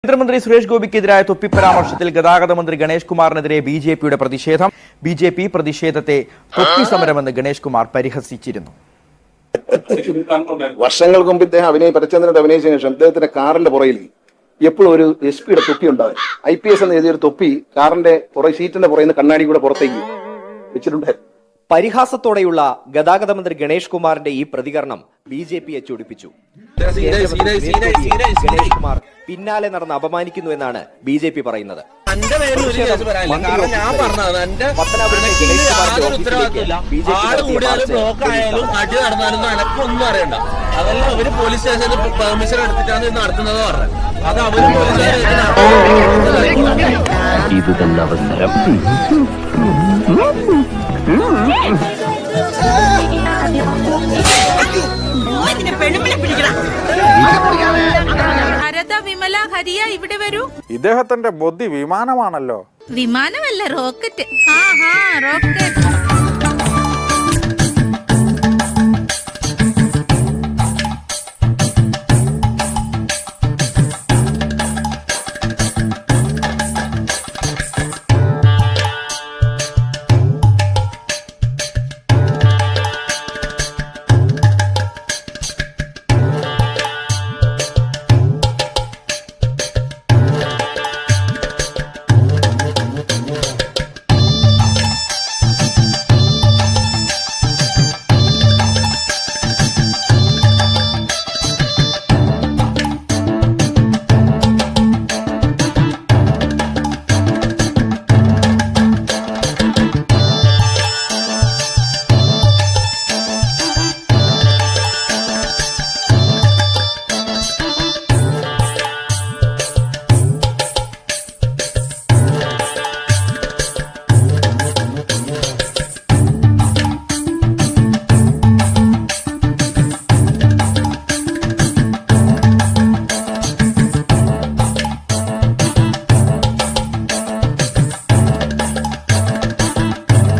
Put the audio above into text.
കേന്ദ്രമന്ത്രി സുരേഷ് ഗോപിക്കെതിരായ തൊപ്പി പരാമർശത്തിൽ ഗതാഗത മന്ത്രി ഗണേഷ് കുമാറിനെതിരെ ബിജെപിയുടെ പ്രതിഷേധം. ബിജെപി പ്രതിഷേധത്തെ തൊപ്പി സമരമെന്ന് ഗണേഷ് കുമാർ പരിഹസിച്ചിരുന്നു. വർഷങ്ങൾക്ക് മുമ്പ് ഇദ്ദേഹം പരചന്ദ്രന്റെ അഭിനയിച്ചതിന് ശേഷം അദ്ദേഹത്തിന്റെ കാറിന്റെ പുറയിൽ എപ്പോഴും ഒരു SP തൊപ്പി ഉണ്ടാവും. IPS എന്ന് എഴുതിയൊരു തൊപ്പി കാറിന്റെ സീറ്റിന്റെ പുറയിൽ നിന്ന് കണ്ണാടി കൂടെ പുറത്തേക്ക് വെച്ചിട്ടുണ്ടായിരുന്നു. പരിഹാസത്തോടെയുള്ള ഗതാഗത മന്ത്രി ഗണേഷ് കുമാറിന്റെ ഈ പ്രതികരണം ബിജെപിയെ ചൊടിപ്പിച്ചു. ഗണേഷ് കുമാർ പിന്നാലെ നടന്ന് അപമാനിക്കുന്നു എന്നാണ് ബിജെപി പറയുന്നത്. ഇത് തന്നെ അവസരം. വിമല ഹരിയ ഇവിടെ വരൂ. ഇദ്ദേഹത്തിന്റെ ബുദ്ധി വിമാനമാണല്ലോ. വിമാനമല്ല, റോക്കറ്റ്. റോക്കറ്റ്.